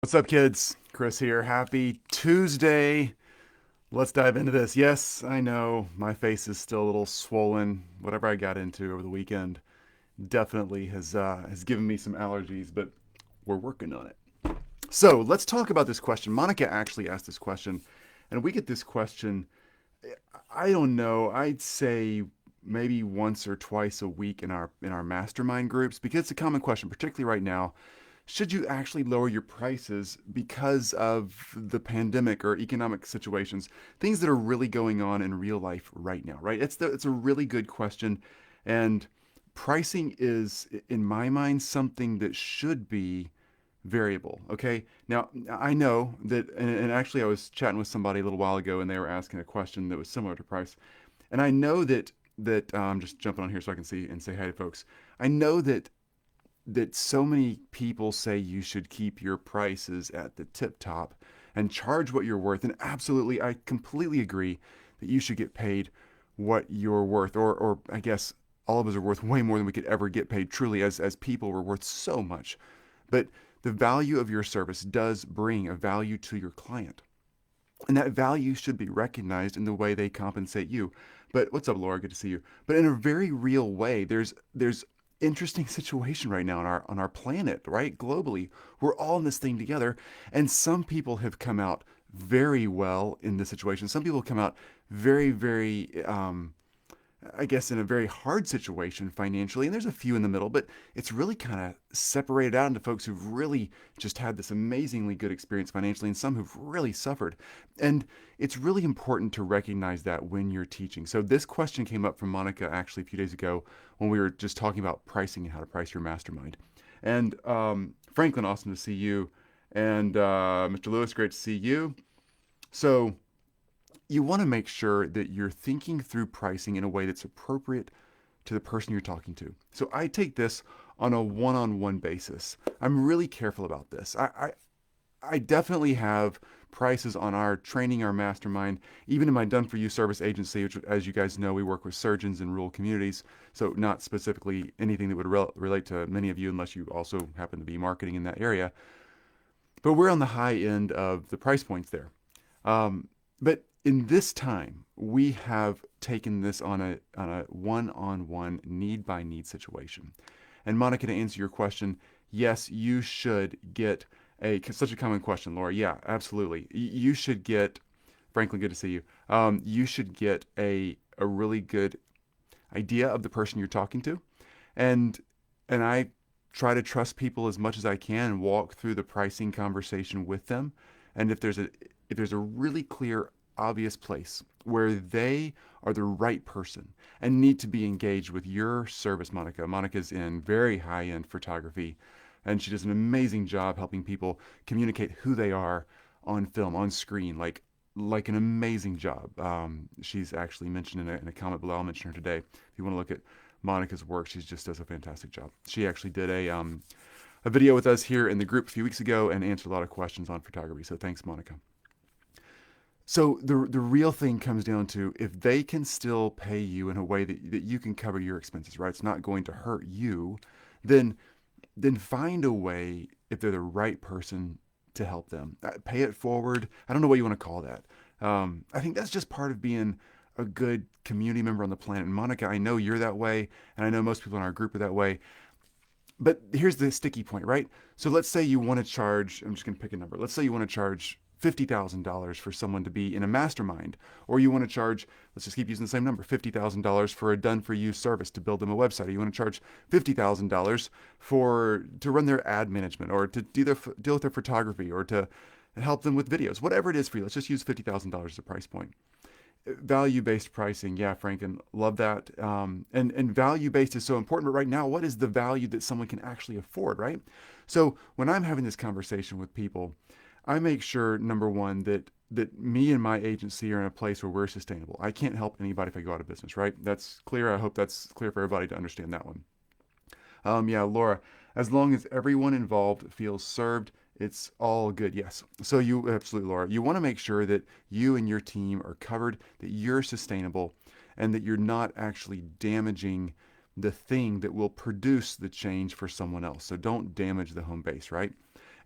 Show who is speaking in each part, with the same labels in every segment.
Speaker 1: What's up, kids? Chris here. Happy Tuesday. Let's dive into this. Yes, I know my face is still a little swollen. Whatever I got into over the weekend definitely has given me some allergies, but we're working on it. So let's talk about this question. Monica actually asked this question, and we get this question. I don't know. I'd say maybe once or twice a week in our mastermind groups because it's a common question, particularly right now. Should you actually lower your prices because of the pandemic or economic situations, things that are really going on in real life right now, right? It's a really good question, and pricing is, in my mind, something that should be variable. Okay, now I know that, and actually I was chatting with somebody a little while ago, and they were asking a question that was similar to price, and I know that I'm just jumping on here so I can see and say hi to folks. I know that so many people say you should keep your prices at the tip top and charge what you're worth. And absolutely, I completely agree that you should get paid what you're worth, or I guess all of us are worth way more than we could ever get paid truly as people. We're worth so much. But the value of your service does bring a value to your client. And that value should be recognized in the way they compensate you. But what's up, Laura? Good to see you. But in a very real way, there's interesting situation right now on our planet, right? Globally, we're all in this thing together, and some people have come out very well in this situation. Some people come out very, I guess, in a very hard situation financially, and there's a few in the middle, but it's really kind of separated out into folks who've really just had this amazingly good experience financially and some who've really suffered. And it's really important to recognize that when you're teaching. So, this question came up from Monica actually a few days ago when we were just talking about pricing and how to price your mastermind. And Franklin, awesome to see you. And Mr. Lewis, great to see you. So, you want to make sure that you're thinking through pricing in a way that's appropriate to the person you're talking to. So I take this on a one-on-one basis. I'm really careful about this. I definitely have prices on our training, our mastermind, even in my Done For You service agency, which, as you guys know, we work with surgeons in rural communities. So not specifically anything that would relate to many of you, unless you also happen to be marketing in that area. But we're on the high end of the price points there. But in this time, we have taken this on a one-on-one, need-by-need situation. And Monica, to answer your question, yes, you should get such a common question, Laura. Yeah, absolutely. You should get, Franklin, good to see you. You should get a really good idea of the person you're talking to, and I try to trust people as much as I can and walk through the pricing conversation with them. And if there's a really clear, obvious place where they are the right person and need to be engaged with your service, Monica. Monica's in very high end photography, and she does an amazing job helping people communicate who they are on film, on screen, like an amazing job. She's actually mentioned in a comment below. I'll mention her today. If you want to look at Monica's work, she just does a fantastic job. She actually did a video with us here in the group a few weeks ago and answered a lot of questions on photography. So thanks, Monica. So the real thing comes down to if they can still pay you in a way that you can cover your expenses, right? It's not going to hurt you, then find a way if they're the right person to help them. Pay it forward. I don't know what you want to call that. I think that's just part of being a good community member on the planet. And Monica, I know you're that way, and I know most people in our group are that way. But here's the sticky point, right? So let's say you want to charge, I'm just going to pick a number. Let's say you want to charge $50,000 for someone to be in a mastermind, or you want to charge, let's just keep using the same number, $50,000 for a done for you service to build them a website, or you want to charge $50,000 to run their ad management, or to deal with their photography, or to help them with videos, whatever it is for you. Let's just use $50,000 as a price point. Value-based pricing, yeah, Franken, love that. And value-based is so important. But right now, what is the value that someone can actually afford, right? So when I'm having this conversation with people, I make sure, number one, that me and my agency are in a place where we're sustainable. I can't help anybody if I go out of business, right? That's clear. I hope that's clear for everybody to understand that one. Yeah, Laura, as long as everyone involved feels served, it's all good. Yes. So you absolutely, Laura, you want to make sure that you and your team are covered, that you're sustainable, and that you're not actually damaging the thing that will produce the change for someone else. So don't damage the home base, right?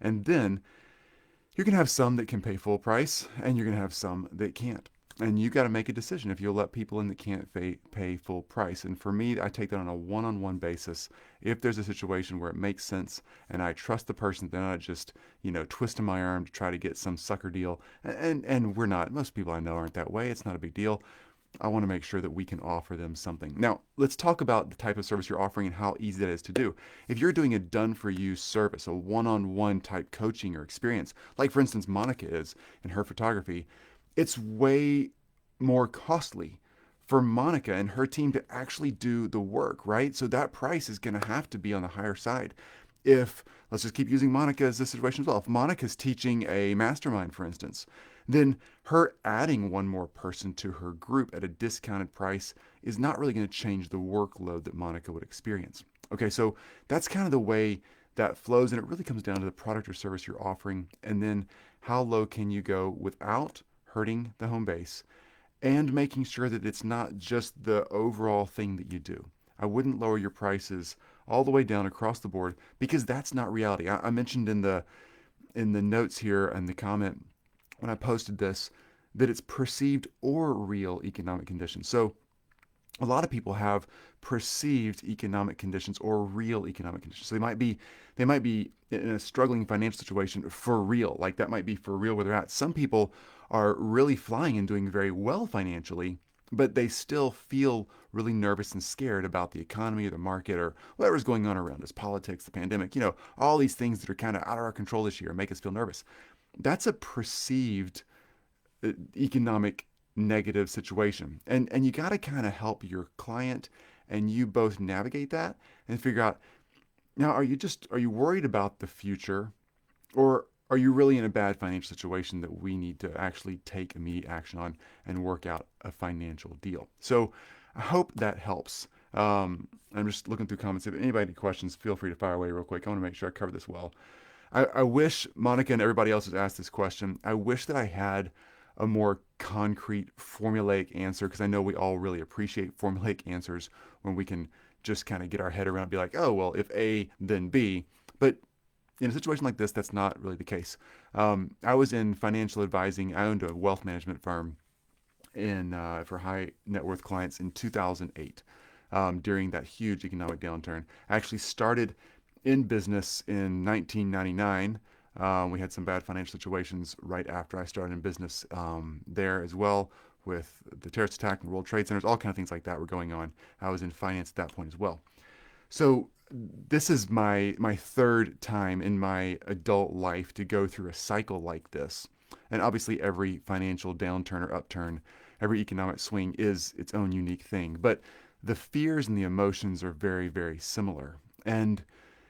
Speaker 1: And then You're going to have some that can pay full price, and you're going to have some that can't. And you got to make a decision if you'll let people in that can't pay full price. And for me, I take that on a one-on-one basis. If there's a situation where it makes sense and I trust the person, then I just, twisting my arm to try to get some sucker deal. And we're not. Most people I know aren't that way. It's not a big deal. I want to make sure that we can offer them something. Now, let's talk about the type of service you're offering and how easy that is to do. If you're doing a done for you service, a one on one type coaching or experience, like for instance, Monica is in her photography, it's way more costly for Monica and her team to actually do the work, right? So that price is going to have to be on the higher side. If, let's just keep using Monica as this situation as well. If Monica's teaching a mastermind, for instance, then her adding one more person to her group at a discounted price is not really going to change the workload that Monica would experience. Okay, so that's kind of the way that flows, and it really comes down to the product or service you're offering, and then how low can you go without hurting the home base and making sure that it's not just the overall thing that you do. I wouldn't lower your prices all the way down across the board because that's not reality. I mentioned in the notes here and the comment when I posted this that it's perceived or real economic conditions. So a lot of people have perceived economic conditions or real economic conditions. So they might be in a struggling financial situation for real. Like that might be for real where they're at. Some people are really flying and doing very well financially, but they still feel really nervous and scared about the economy or the market or whatever's going on around us, politics, the pandemic, all these things that are kind of out of our control this year and make us feel nervous. That's a perceived economic negative situation. And you got to kind of help your client and you both navigate that and figure out, now are you worried about the future, or are you really in a bad financial situation that we need to actually take immediate action on and work out a financial deal? So I hope that helps. I'm just looking through comments. If anybody has questions, feel free to fire away real quick. I want to make sure I cover this well. I wish Monica and everybody else has asked this question. I wish that I had a more concrete formulaic answer, because I know we all really appreciate formulaic answers when we can just kind of get our head around and be like, oh, well, if A, then B. But in a situation like this, that's not really the case. I was in financial advising. I owned a wealth management firm for high net worth clients in 2008 during that huge economic downturn. I actually started in business in 1999. We had some bad financial situations right after I started in business there as well, with the terrorist attack and World Trade Centers, all kind of things like that were going on. I was in finance at that point as well. So this is my third time in my adult life to go through a cycle like this. And obviously every financial downturn or upturn, every economic swing is its own unique thing. But the fears and the emotions are very, very similar. And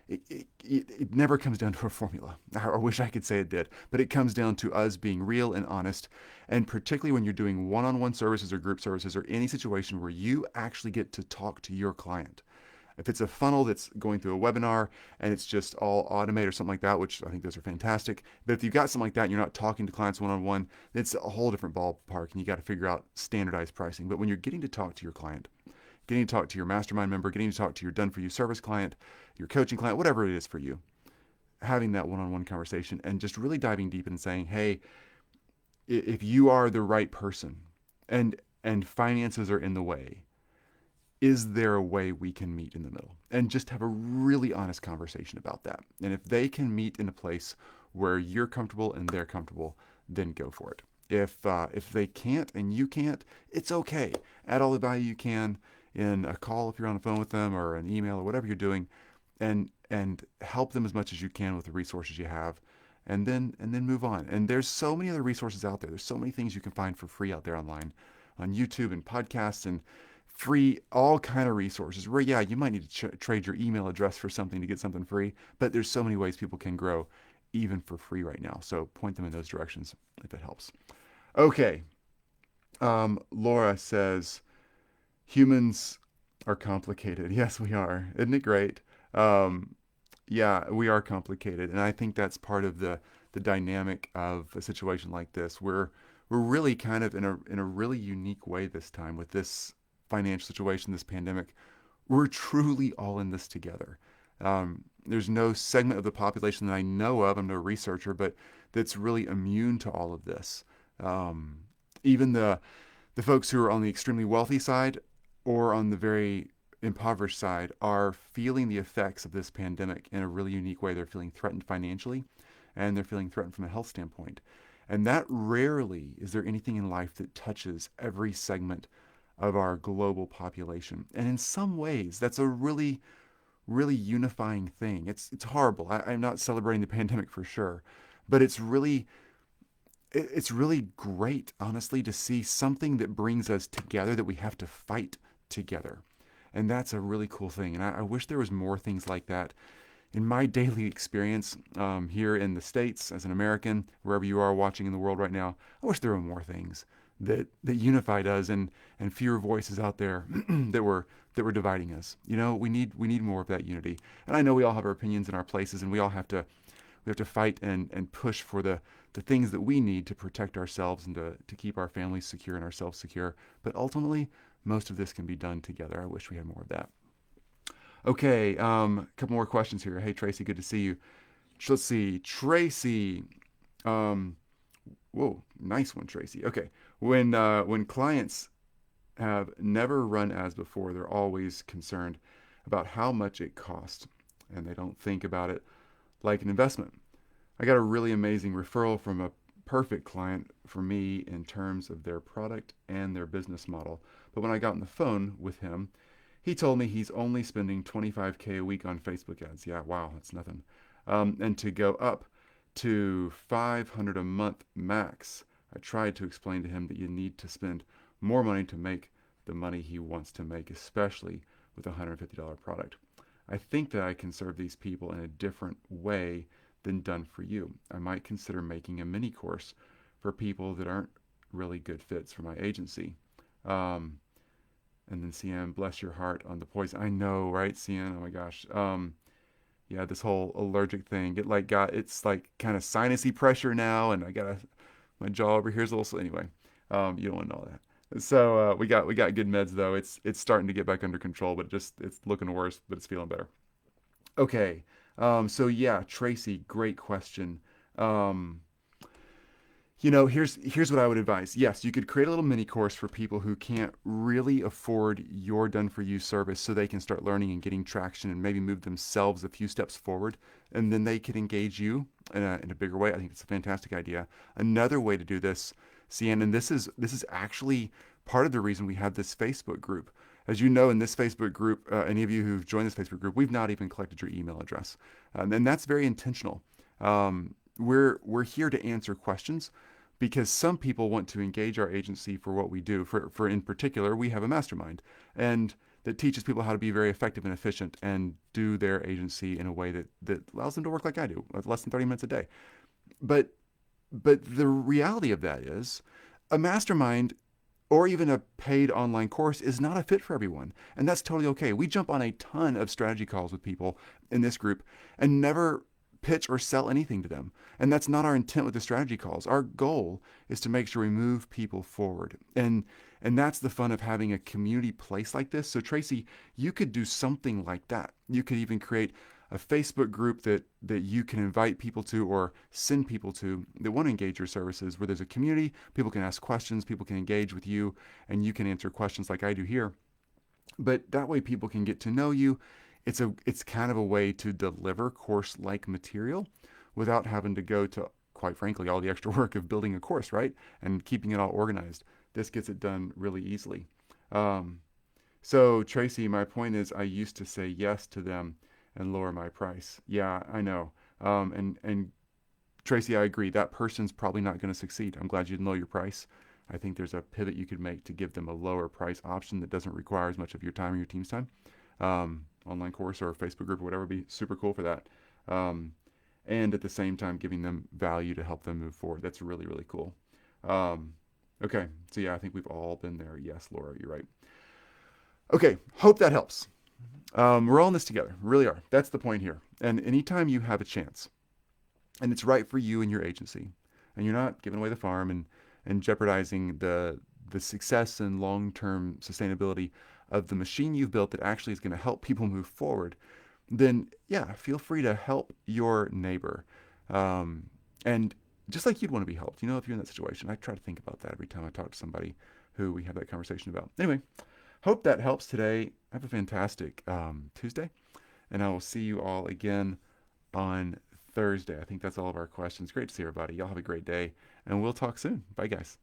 Speaker 1: it never comes down to a formula. I wish I could say it did, but it comes down to us being real and honest. And particularly when you're doing one-on-one services or group services or any situation where you actually get to talk to your client. If it's a funnel that's going through a webinar and it's just all automated or something like that, which I think those are fantastic. But if you've got something like that and you're not talking to clients one-on-one, it's a whole different ballpark and you got to figure out standardized pricing. But when you're getting to talk to your client, getting to talk to your mastermind member, getting to talk to your done for you service client, your coaching client, whatever it is for you, having that one-on-one conversation and just really diving deep and saying, hey, if you are the right person and finances are in the way, is there a way we can meet in the middle? And just have a really honest conversation about that. And if they can meet in a place where you're comfortable and they're comfortable, then go for it. If they can't and you can't, it's okay. Add all the value you can in a call if you're on the phone with them, or an email, or whatever you're doing, and help them as much as you can with the resources you have, and then move on. And there's so many other resources out there. There's so many things you can find for free out there online, on YouTube and podcasts, and free, all kind of resources where, yeah, you might need to trade your email address for something to get something free, but there's so many ways people can grow even for free right now. So point them in those directions if it helps. Okay. Laura says, humans are complicated. Yes, we are. Isn't it great? Um, yeah, we are complicated, and I think that's part of the dynamic of a situation like this. We're really kind of in a really unique way this time with this financial situation, this pandemic. We're truly all in this together. There's no segment of the population that I know of, I'm no researcher, but that's really immune to all of this. Um, Even the folks who are on the extremely wealthy side or on the very impoverished side are feeling the effects of this pandemic in a really unique way. They're feeling threatened financially and they're feeling threatened from a health standpoint. And that rarely is there anything in life that touches every segment of our global population. And in some ways, that's a really, really unifying thing. It's horrible. I'm not celebrating the pandemic for sure, but it's really great, honestly, to see something that brings us together that we have to fight together. And that's a really cool thing. And I wish there was more things like that in my daily experience here in the States as an American, wherever you are watching in the world right now. I wish there were more things that unified us and fewer voices out there that were dividing us. We need more of that unity. And I know we all have our opinions and our places, and we have to fight and push for the things that we need to protect ourselves and to keep our families secure and ourselves secure. But ultimately, most of this can be done together. I wish we had more of that. Okay, a couple more questions here. Hey, Tracy, good to see you. Let's see. Tracy, um, whoa, nice one, Tracy. Okay, when clients have never run ads before, they're always concerned about how much it costs, and they don't think about it like an investment. I got a really amazing referral from a perfect client for me in terms of their product and their business model. But when I got on the phone with him, he told me he's only spending 25K a week on Facebook ads. Yeah, wow, that's nothing. And to go up to 500 a month max, I tried to explain to him that you need to spend more money to make the money he wants to make, especially with a $150 product. I think that I can serve these people in a different way than done for you. I might consider making a mini course for people that aren't really good fits for my agency. Um, and then CM, bless your heart on the poison. I know, right, CM? Oh my gosh. Yeah, this whole allergic thing. It's like kind of sinusy pressure now, and my jaw over here is a little. So anyway, you don't want to know all that. So we got good meds though. It's starting to get back under control, but it's looking worse, but it's feeling better. Okay. So yeah, Tracy, great question. Um, here's what I would advise. Yes, you could create a little mini course for people who can't really afford your done for you service so they can start learning and getting traction and maybe move themselves a few steps forward and then they can engage you in a bigger way. I think it's a fantastic idea. Another way to do this, CN, and this is actually part of the reason we have this Facebook group. As you know, in this Facebook group, any of you who've joined this Facebook group, we've not even collected your email address, and that's very intentional. We're here to answer questions because some people want to engage our agency for what we do. For in particular, we have a mastermind, and that teaches people how to be very effective and efficient and do their agency in a way that allows them to work like I do, less than 30 minutes a day. But but the reality of that is a mastermind or even a paid online course is not a fit for everyone. And that's totally okay. We jump on a ton of strategy calls with people in this group and never pitch or sell anything to them. And that's not our intent with the strategy calls. Our goal is to make sure we move people forward. And that's the fun of having a community place like this. So Tracy, you could do something like that. You could even create a Facebook group that you can invite people to or send people to that want to engage your services, where there's a community, people can ask questions, people can engage with you, and you can answer questions like I do here. But that way people can get to know you. It's kind of a way to deliver course like material without having to go to, quite frankly, all the extra work of building a course, right? And keeping it all organized. This gets it done really easily. Um, so Tracy, my point is I used to say yes to them and lower my price. Yeah, I know. And Tracy, I agree. That person's probably not going to succeed. I'm glad you didn't lower your price. I think there's a pivot you could make to give them a lower price option that doesn't require as much of your time or your team's time. Online course or a Facebook group or whatever would be super cool for that. Um, and at the same time, giving them value to help them move forward. That's really, really cool. Um, okay, so yeah, I think we've all been there. Yes, Laura, you're right. Okay, hope that helps. We're all in this together, really are. That's the point here. And anytime you have a chance, and it's right for you and your agency, and you're not giving away the farm and jeopardizing the success and long-term sustainability of the machine you've built that actually is going to help people move forward, then yeah, feel free to help your neighbor. Um, and just like you'd want to be helped. If you're in that situation, I try to think about that every time I talk to somebody who we have that conversation about. Anyway, hope that helps today. Have a fantastic Tuesday, and I will see you all again on Thursday. I think that's all of our questions. Great to see everybody. Y'all have a great day, and we'll talk soon. Bye, guys.